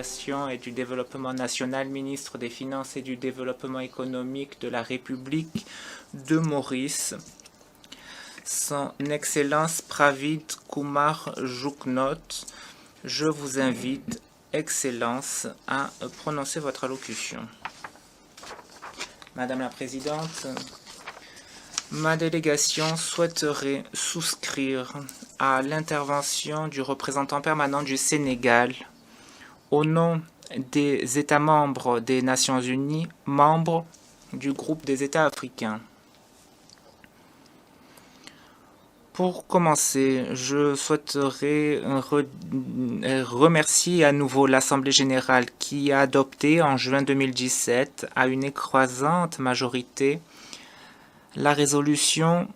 l'Organisation et du Développement national, ministre des Finances et du Développement économique de la République de Maurice, Son Excellence Pravid Kumar Jugnauth. Je vous invite, Excellence, à prononcer votre allocution. Madame la Présidente, ma délégation souhaiterait souscrire à l'intervention du représentant permanent du Sénégal au nom des États membres des Nations Unies, membres du groupe des États africains. Pour commencer, je souhaiterais remercier à nouveau l'Assemblée générale qui a adopté en juin 2017 à une écrasante majorité la résolution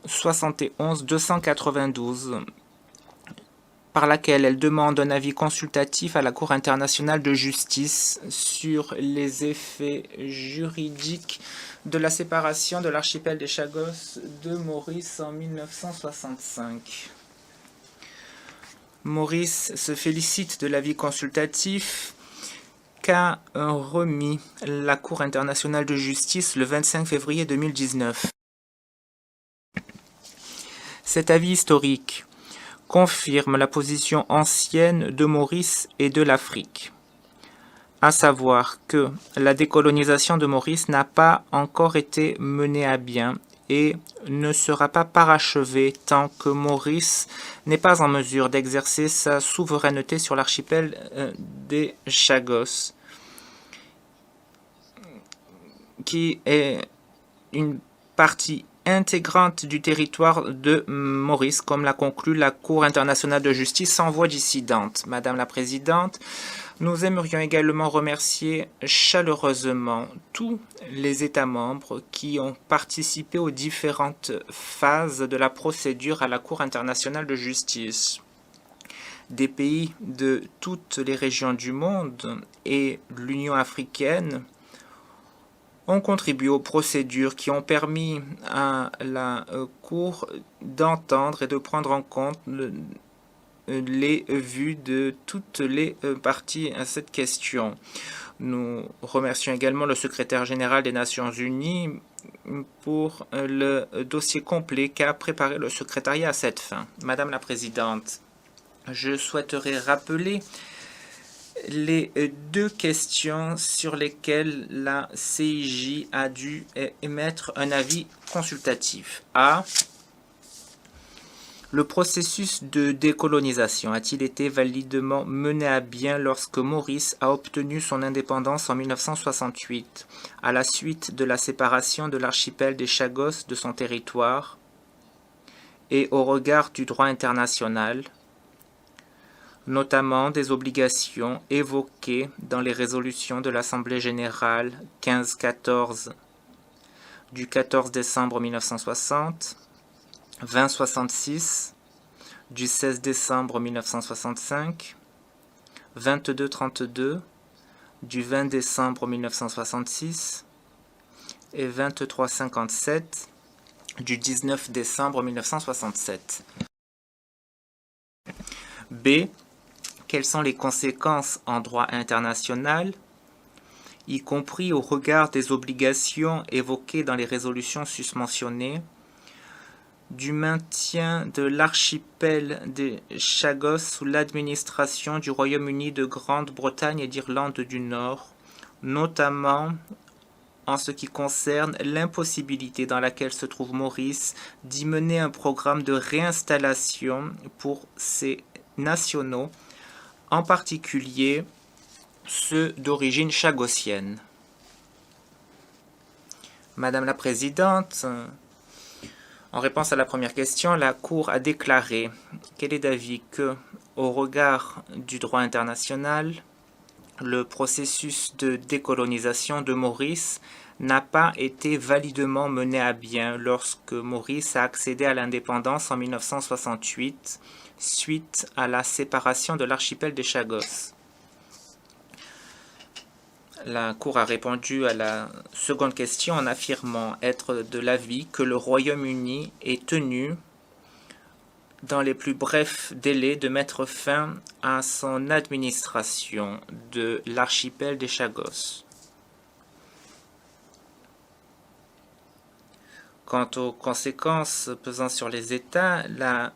71-292 par laquelle elle demande un avis consultatif à la Cour internationale de justice sur les effets juridiques de la séparation de l'archipel des Chagos de Maurice en 1965. Maurice se félicite de l'avis consultatif qu'a remis la Cour internationale de justice le 25 février 2019. Cet avis historique confirme la position ancienne de Maurice et de l'Afrique, à savoir que la décolonisation de Maurice n'a pas encore été menée à bien et ne sera pas parachevée tant que Maurice n'est pas en mesure d'exercer sa souveraineté sur l'archipel des Chagos, qui est une partie intégrante du territoire de Maurice, comme l'a conclu la Cour internationale de justice sans voie dissidente. Madame la Présidente, nous aimerions également remercier chaleureusement tous les États membres qui ont participé aux différentes phases de la procédure à la Cour internationale de justice. Des pays de toutes les régions du monde et l'Union africaine ont contribué aux procédures qui ont permis à la Cour d'entendre et de prendre en compte les vues de toutes les parties à cette question. Nous remercions également le secrétaire général des Nations Unies pour le dossier complet qu'a préparé le secrétariat à cette fin. Madame la Présidente, je souhaiterais rappeler les deux questions sur lesquelles la CIJ a dû émettre un avis consultatif. A. Le processus de décolonisation a-t-il été validement mené à bien lorsque Maurice a obtenu son indépendance en 1968, à la suite de la séparation de l'archipel des Chagos de son territoire et au regard du droit international, notamment des obligations évoquées dans les résolutions de l'Assemblée générale 1514 du 14 décembre 1960, 2066 du 16 décembre 1965, 2232 du 20 décembre 1966 et 2357 du 19 décembre 1967. B. Quelles sont les conséquences en droit international, y compris au regard des obligations évoquées dans les résolutions susmentionnées, du maintien de l'archipel des Chagos sous l'administration du Royaume-Uni de Grande-Bretagne et d'Irlande du Nord, notamment en ce qui concerne l'impossibilité dans laquelle se trouve Maurice d'y mener un programme de réinstallation pour ses nationaux, en particulier ceux d'origine chagossienne. Madame la Présidente, en réponse à la première question, la Cour a déclaré qu'elle est d'avis que, au regard du droit international, le processus de décolonisation de Maurice n'a pas été validement mené à bien lorsque Maurice a accédé à l'indépendance en 1968, suite à la séparation de l'archipel des Chagos. La Cour a répondu à la seconde question en affirmant être de l'avis que le Royaume-Uni est tenu dans les plus brefs délais, de mettre fin à son administration de l'archipel des Chagos. Quant aux conséquences pesant sur les États, la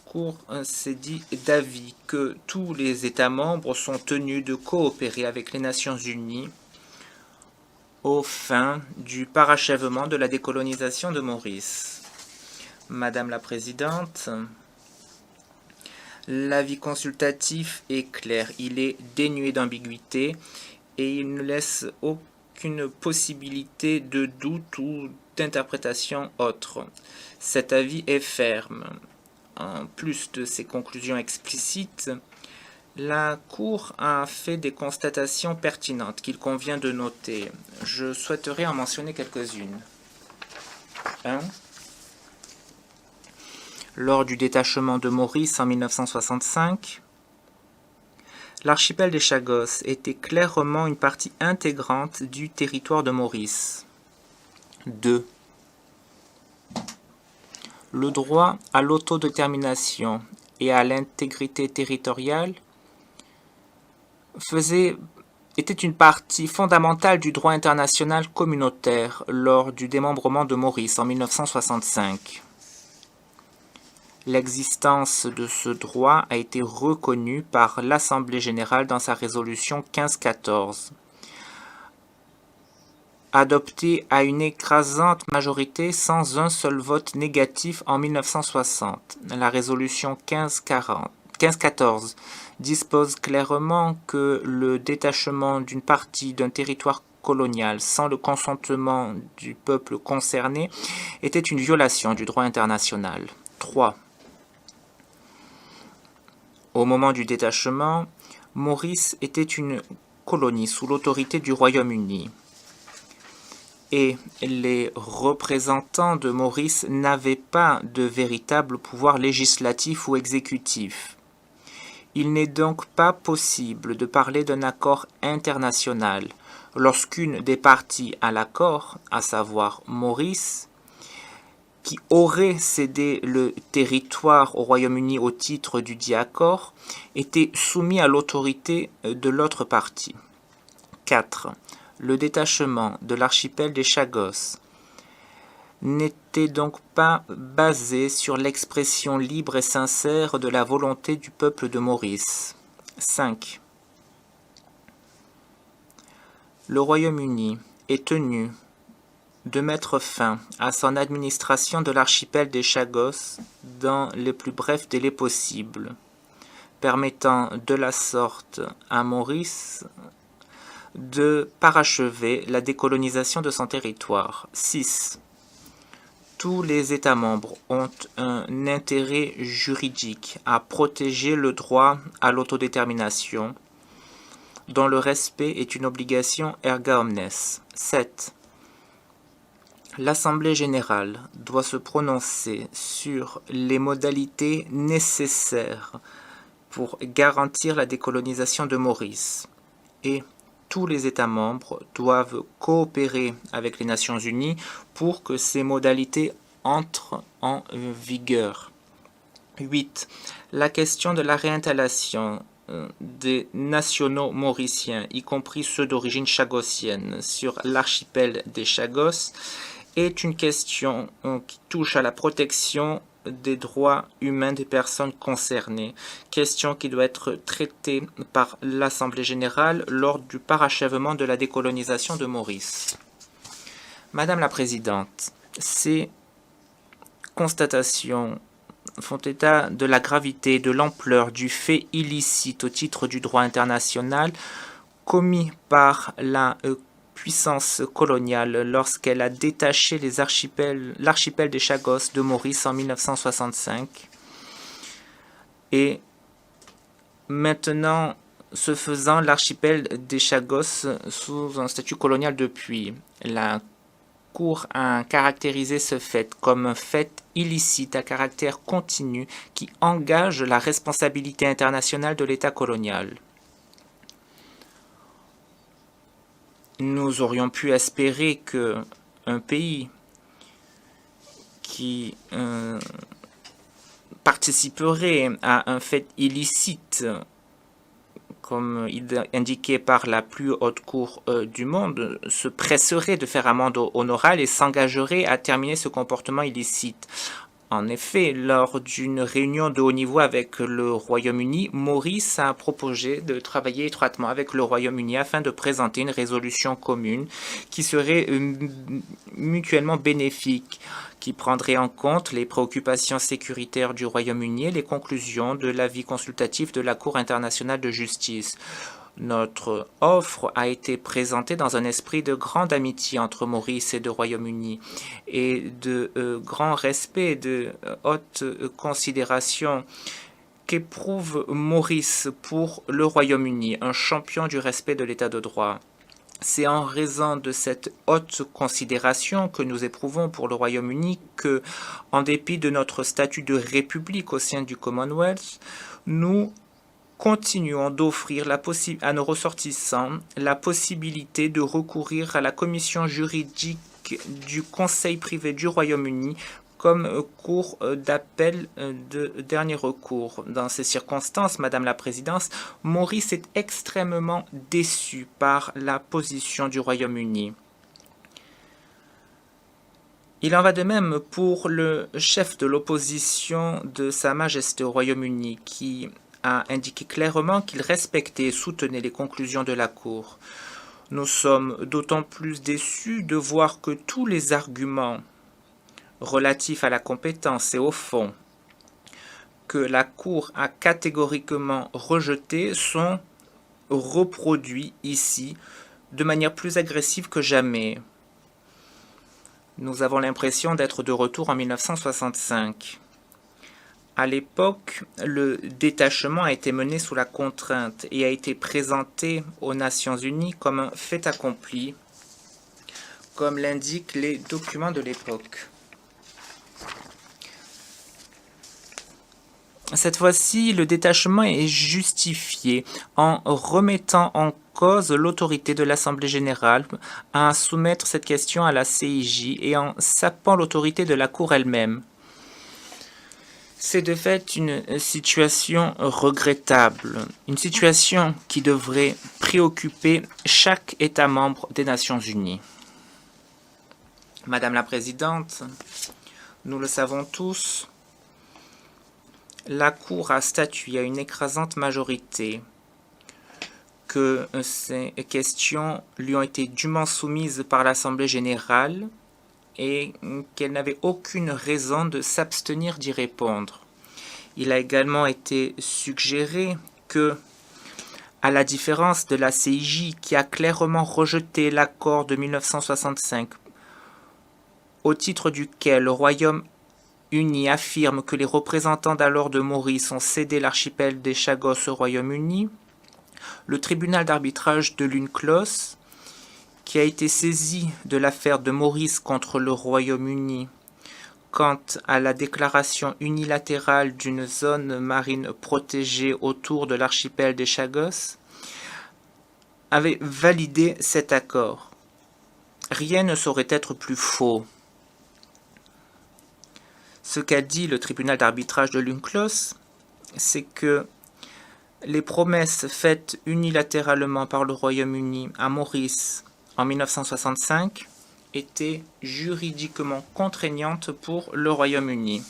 Cour s'est dit d'avis que tous les États membres sont tenus de coopérer avec les Nations Unies aux fins du parachèvement de la décolonisation de Maurice. Madame la Présidente, l'avis consultatif est clair, il est dénué d'ambiguïté et il ne laisse aucune possibilité de doute ou d'interprétation autre. Cet avis est ferme. En plus de ces conclusions explicites, la Cour a fait des constatations pertinentes qu'il convient de noter. Je souhaiterais en mentionner quelques-unes. 1. Lors du détachement de Maurice en 1965, l'archipel des Chagos était clairement une partie intégrante du territoire de Maurice. 2. Le droit à l'autodétermination et à l'intégrité territoriale était une partie fondamentale du droit international communautaire lors du démembrement de Maurice en 1965. L'existence de ce droit a été reconnue par l'Assemblée générale dans sa résolution 1514, adoptée à une écrasante majorité sans un seul vote négatif en 1960. La résolution 1514 dispose clairement que le détachement d'une partie d'un territoire colonial sans le consentement du peuple concerné était une violation du droit international. 3. Au moment du détachement, Maurice était une colonie sous l'autorité du Royaume-Uni. Et les représentants de Maurice n'avaient pas de véritable pouvoir législatif ou exécutif. Il n'est donc pas possible de parler d'un accord international lorsqu'une des parties à l'accord, à savoir Maurice, qui aurait cédé le territoire au Royaume-Uni au titre du dit accord, était soumis à l'autorité de l'autre partie. 4. Le détachement de l'archipel des Chagos n'était donc pas basé sur l'expression libre et sincère de la volonté du peuple de Maurice. 5. Le Royaume-Uni est tenu de mettre fin à son administration de l'archipel des Chagos dans les plus brefs délais possibles, permettant de la sorte à Maurice de parachever la décolonisation de son territoire. 6. Tous les États membres ont un intérêt juridique à protéger le droit à l'autodétermination, dont le respect est une obligation erga omnes. 7. L'Assemblée générale doit se prononcer sur les modalités nécessaires pour garantir la décolonisation de Maurice et tous les États membres doivent coopérer avec les Nations Unies pour que ces modalités entrent en vigueur. 8. La question de la réinstallation des nationaux mauriciens, y compris ceux d'origine chagossienne, sur l'archipel des Chagos, est une question qui touche à la protection des droits humains des personnes concernées, question qui doit être traitée par l'Assemblée générale lors du parachèvement de la décolonisation de Maurice. Madame la Présidente, ces constatations font état de la gravité et de l'ampleur du fait illicite au titre du droit international commis par la puissance coloniale lorsqu'elle a détaché l'archipel des Chagos de Maurice en 1965 et maintenant, ce faisant, l'archipel des Chagos sous un statut colonial depuis. La Cour a caractérisé ce fait comme un fait illicite à caractère continu qui engage la responsabilité internationale de l'État colonial. Nous aurions pu espérer qu'un pays qui participerait à un fait illicite, comme indiqué par la plus haute cour du monde, se presserait de faire amende honorable et s'engagerait à terminer ce comportement illicite. En effet, lors d'une réunion de haut niveau avec le Royaume-Uni, Maurice a proposé de travailler étroitement avec le Royaume-Uni afin de présenter une résolution commune qui serait mutuellement bénéfique, qui prendrait en compte les préoccupations sécuritaires du Royaume-Uni et les conclusions de l'avis consultatif de la Cour internationale de justice. Notre offre a été présentée dans un esprit de grande amitié entre Maurice et le Royaume-Uni et de grand respect, de haute considération qu'éprouve Maurice pour le Royaume-Uni, un champion du respect de l'État de droit. C'est en raison de cette haute considération que nous éprouvons pour le Royaume-Uni que, en dépit de notre statut de république au sein du Commonwealth, nous continuons d'offrir à nos ressortissants la possibilité de recourir à la commission juridique du Conseil privé du Royaume-Uni comme cour d'appel de dernier recours. Dans ces circonstances, Madame la Présidente, Maurice est extrêmement déçu par la position du Royaume-Uni. Il en va de même pour le chef de l'opposition de Sa Majesté au Royaume-Uni, qui a indiqué clairement qu'il respectait et soutenait les conclusions de la Cour. Nous sommes d'autant plus déçus de voir que tous les arguments relatifs à la compétence et au fond que la Cour a catégoriquement rejetés sont reproduits ici de manière plus agressive que jamais. Nous avons l'impression d'être de retour en 1965. À l'époque, le détachement a été mené sous la contrainte et a été présenté aux Nations Unies comme un fait accompli, comme l'indiquent les documents de l'époque. Cette fois-ci, le détachement est justifié en remettant en cause l'autorité de l'Assemblée générale à soumettre cette question à la CIJ et en sapant l'autorité de la Cour elle-même. C'est de fait une situation regrettable, une situation qui devrait préoccuper chaque État membre des Nations Unies. Madame la Présidente, nous le savons tous, la Cour a statué à une écrasante majorité que ces questions lui ont été dûment soumises par l'Assemblée générale et qu'elle n'avait aucune raison de s'abstenir d'y répondre. Il a également été suggéré que, à la différence de la CIJ qui a clairement rejeté l'accord de 1965, au titre duquel le Royaume-Uni affirme que les représentants d'alors de Maurice ont cédé l'archipel des Chagos au Royaume-Uni, le tribunal d'arbitrage de l'UNCLOS, qui a été saisi de l'affaire de Maurice contre le Royaume-Uni quant à la déclaration unilatérale d'une zone marine protégée autour de l'archipel des Chagos, avait validé cet accord. Rien ne saurait être plus faux. Ce qu'a dit le tribunal d'arbitrage de l'UNCLOS, c'est que les promesses faites unilatéralement par le Royaume-Uni à Maurice en 1965 étaient juridiquement contraignantes pour le Royaume-Uni.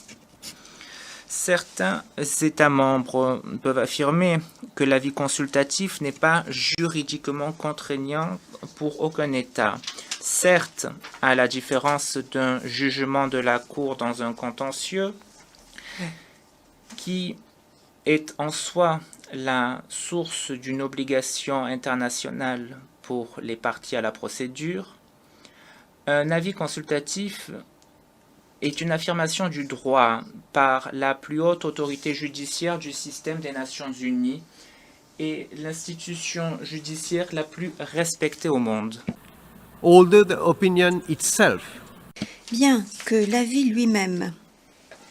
Certains États membres peuvent affirmer que l'avis consultatif n'est pas juridiquement contraignant pour aucun État. Certes, à la différence d'un jugement de la Cour dans un contentieux, qui est en soi la source d'une obligation internationale pour les parties à la procédure, un avis consultatif est une affirmation du droit par la plus haute autorité judiciaire du système des Nations Unies et l'institution judiciaire la plus respectée au monde. Although the opinion itself Bien que l'avis lui-même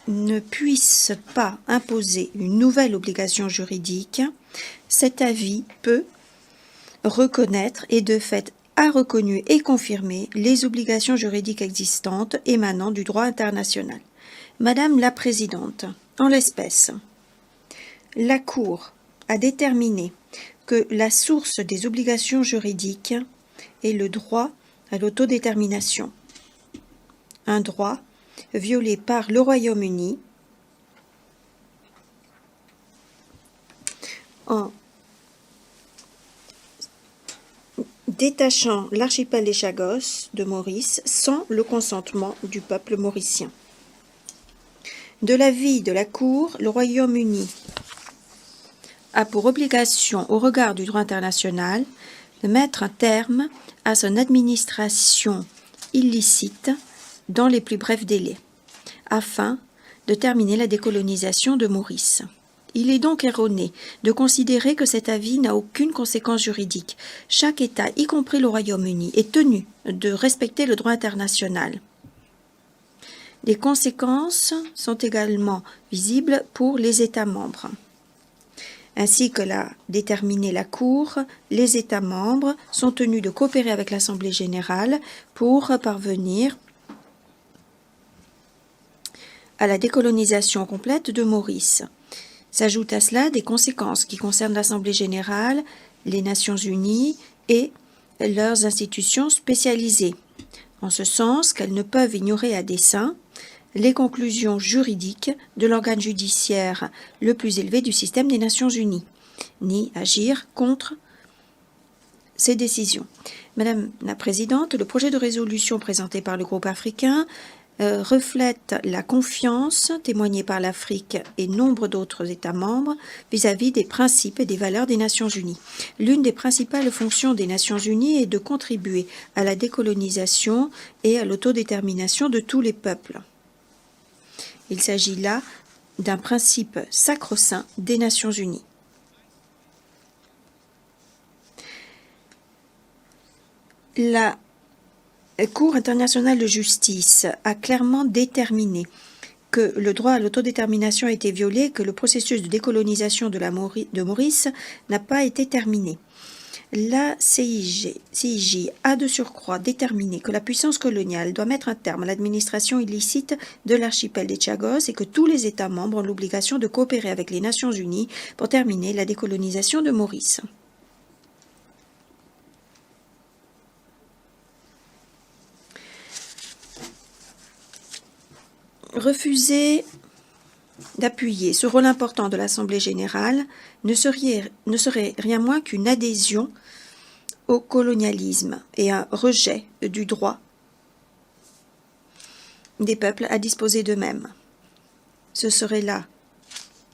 ne puisse pas imposer une nouvelle obligation juridique, cet avis peut reconnaître et de fait a reconnu et confirmé les obligations juridiques existantes émanant du droit international. Madame la Présidente, en l'espèce, la Cour a déterminé que la source des obligations juridiques est le droit à l'autodétermination, un droit violé par le Royaume-Uni en détachant l'archipel des Chagos de Maurice sans le consentement du peuple mauricien. De l'avis de la Cour, le Royaume-Uni a pour obligation, au regard du droit international, de mettre un terme à son administration illicite dans les plus brefs délais, afin de terminer la décolonisation de Maurice. Il est donc erroné de considérer que cet avis n'a aucune conséquence juridique. Chaque État, y compris le Royaume-Uni, est tenu de respecter le droit international. Les conséquences sont également visibles pour les États membres. Ainsi que l'a déterminé la Cour, les États membres sont tenus de coopérer avec l'Assemblée générale pour parvenir à la décolonisation complète de Maurice. S'ajoutent à cela des conséquences qui concernent l'Assemblée générale, les Nations unies et leurs institutions spécialisées, en ce sens qu'elles ne peuvent ignorer à dessein les conclusions juridiques de l'organe judiciaire le plus élevé du système des Nations unies, ni agir contre ces décisions. Madame la Présidente, le projet de résolution présenté par le groupe africain reflète la confiance témoignée par l'Afrique et nombre d'autres États membres vis-à-vis des principes et des valeurs des Nations unies. L'une des principales fonctions des Nations unies est de contribuer à la décolonisation et à l'autodétermination de tous les peuples. Il s'agit là d'un principe sacro-saint des Nations unies. La Cour internationale de justice a clairement déterminé que le droit à l'autodétermination a été violé et que le processus de décolonisation de Maurice n'a pas été terminé. La CIJ a de surcroît déterminé que la puissance coloniale doit mettre un terme à l'administration illicite de l'archipel des Chagos et que tous les États membres ont l'obligation de coopérer avec les Nations unies pour terminer la décolonisation de Maurice. Refuser d'appuyer ce rôle important de l'Assemblée générale ne serait rien moins qu'une adhésion au colonialisme et un rejet du droit des peuples à disposer d'eux-mêmes. Ce serait là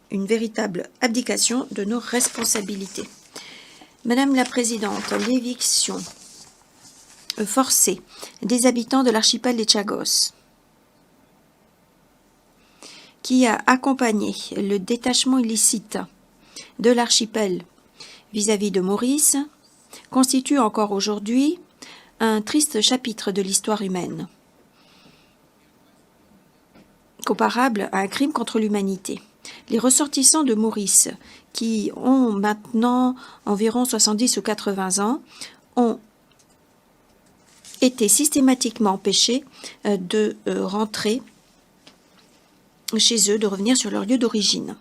une véritable abdication de nos responsabilités. Madame la Présidente, l'éviction forcée des habitants de l'archipel des Chagos, qui a accompagné le détachement illicite de l'archipel vis-à-vis de Maurice, constitue encore aujourd'hui un triste chapitre de l'histoire humaine, comparable à un crime contre l'humanité. Les ressortissants de Maurice, qui ont maintenant environ 70 ou 80 ans, ont été systématiquement empêchés de rentrer chez eux, de revenir sur leur lieu d'origine.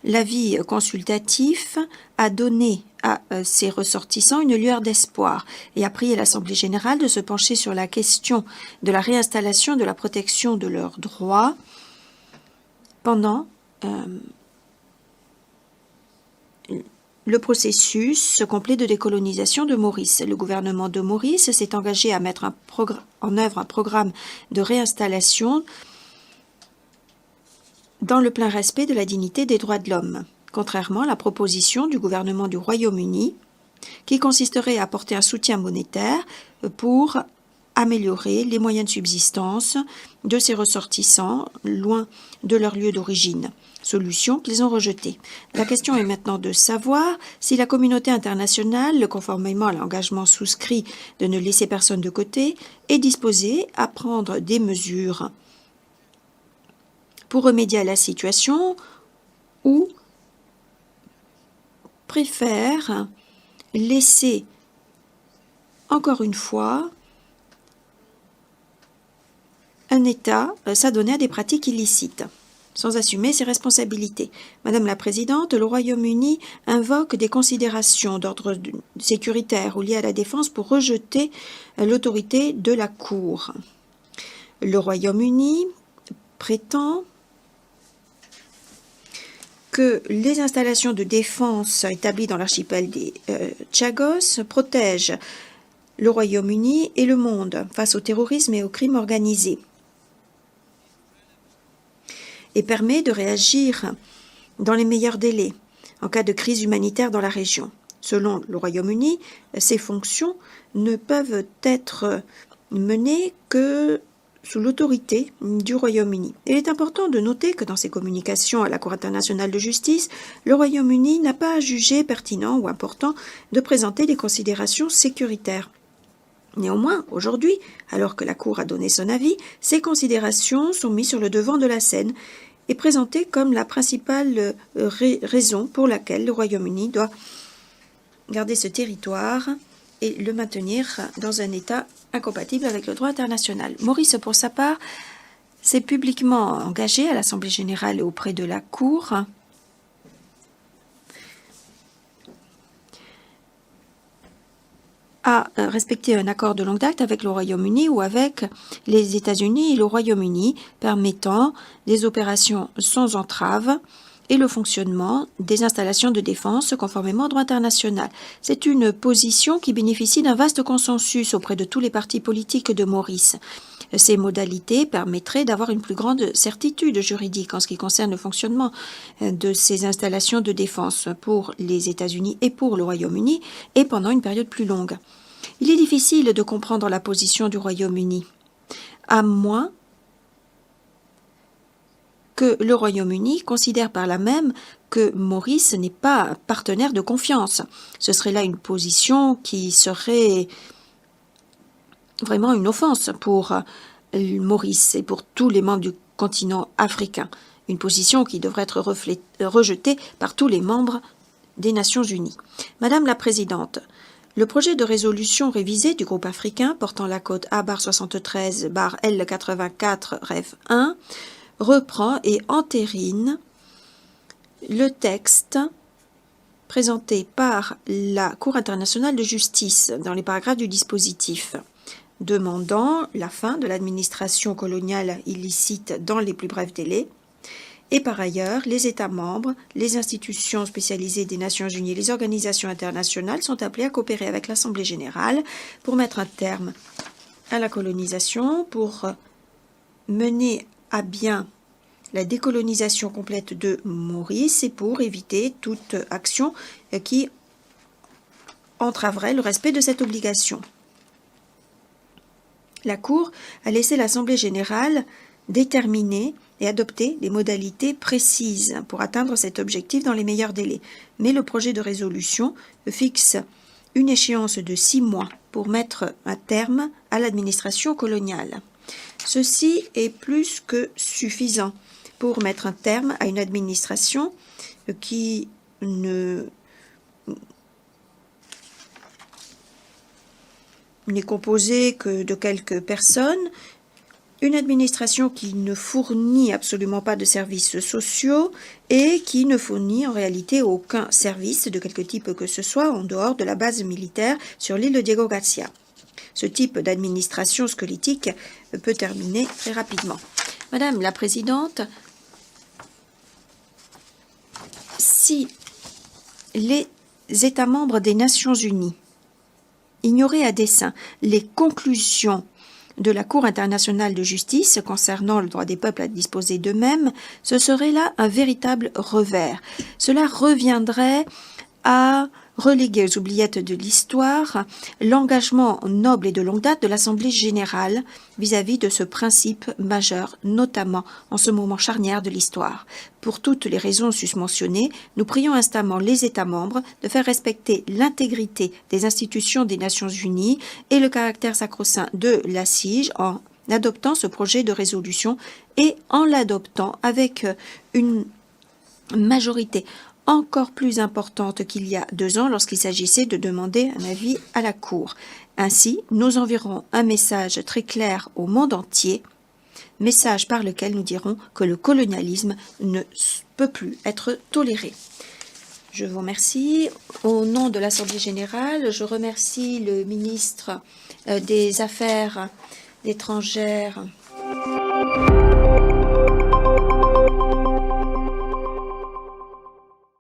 L'avis consultatif a donné à ces ressortissants une lueur d'espoir et a prié l'Assemblée générale de se pencher sur la question de la réinstallation de la protection de leurs droits pendant le processus complet de décolonisation de Maurice. Le gouvernement de Maurice s'est engagé à mettre en œuvre un programme de réinstallation dans le plein respect de la dignité des droits de l'homme, contrairement à la proposition du gouvernement du Royaume-Uni, qui consisterait à apporter un soutien monétaire pour améliorer les moyens de subsistance de ces ressortissants loin de leur lieu d'origine, solution qu'ils ont rejetée. La question est maintenant de savoir si la communauté internationale, conformément à l'engagement souscrit de ne laisser personne de côté, est disposée à prendre des mesures pour remédier à la situation ou préfère laisser encore une fois un État s'adonnait à des pratiques illicites, sans assumer ses responsabilités. Madame la Présidente, le Royaume-Uni invoque des considérations d'ordre sécuritaire ou liées à la défense pour rejeter l'autorité de la Cour. Le Royaume-Uni prétend que les installations de défense établies dans l'archipel des Chagos protègent le Royaume-Uni et le monde face au terrorisme et au crime organisé et permet de réagir dans les meilleurs délais en cas de crise humanitaire dans la région. Selon le Royaume-Uni, ces fonctions ne peuvent être menées que sous l'autorité du Royaume-Uni. Il est important de noter que dans ses communications à la Cour internationale de justice, le Royaume-Uni n'a pas jugé pertinent ou important de présenter des considérations sécuritaires. Néanmoins, aujourd'hui, alors que la Cour a donné son avis, ces considérations sont mises sur le devant de la scène et présentées comme la principale raison pour laquelle le Royaume-Uni doit garder ce territoire et le maintenir dans un état incompatible avec le droit international. Maurice, pour sa part, s'est publiquement engagé à l'Assemblée générale et auprès de la Cour à respecter un accord de longue date avec le Royaume-Uni ou avec les États-Unis et le Royaume-Uni, permettant des opérations sans entrave et le fonctionnement des installations de défense conformément au droit international. C'est une position qui bénéficie d'un vaste consensus auprès de tous les partis politiques de Maurice. Ces modalités permettraient d'avoir une plus grande certitude juridique en ce qui concerne le fonctionnement de ces installations de défense pour les États-Unis et pour le Royaume-Uni et pendant une période plus longue. Il est difficile de comprendre la position du Royaume-Uni, à moins que le Royaume-Uni considère par là même que Maurice n'est pas un partenaire de confiance. Ce serait là une position qui serait vraiment une offense pour Maurice et pour tous les membres du continent africain. Une position qui devrait être rejetée par tous les membres des Nations Unies. Madame la Présidente, le projet de résolution révisé du groupe africain portant la cote A-73-L84-REF1 reprend et entérine le texte présenté par la Cour internationale de justice dans les paragraphes du dispositif, demandant la fin de l'administration coloniale illicite dans les plus brefs délais. Et par ailleurs, les États membres, les institutions spécialisées des Nations Unies et les organisations internationales sont appelés à coopérer avec l'Assemblée générale pour mettre un terme à la colonisation, pour mener à bien la décolonisation complète de Maurice et pour éviter toute action qui entraverait le respect de cette obligation. La Cour a laissé l'Assemblée générale déterminer et adopter des modalités précises pour atteindre cet objectif dans les meilleurs délais. Mais le projet de résolution fixe une échéance de 6 mois pour mettre un terme à l'administration coloniale. Ceci est plus que suffisant pour mettre un terme à une administration qui n'est composée que de quelques personnes, une administration qui ne fournit absolument pas de services sociaux et qui ne fournit en réalité aucun service de quelque type que ce soit en dehors de la base militaire sur l'île de Diego Garcia. Ce type d'administration squelettique peut terminer très rapidement. Madame la Présidente, si les États membres des Nations Unies ignoraient à dessein les conclusions de la Cour internationale de justice concernant le droit des peuples à disposer d'eux-mêmes, ce serait là un véritable revers. Cela reviendrait à reléguer aux oubliettes de l'histoire l'engagement noble et de longue date de l'Assemblée générale vis-à-vis de ce principe majeur, notamment en ce moment charnière de l'histoire. Pour toutes les raisons susmentionnées, nous prions instamment les États membres de faire respecter l'intégrité des institutions des Nations Unies et le caractère sacro-saint de la CIJ en adoptant ce projet de résolution et en l'adoptant avec une majorité encore plus importante qu'il y a 2 ans lorsqu'il s'agissait de demander un avis à la Cour. Ainsi, nous enverrons un message très clair au monde entier message par lequel nous dirons que le colonialisme ne peut plus être toléré. Je vous remercie. Au nom de l'Assemblée générale, je remercie le ministre des Affaires étrangères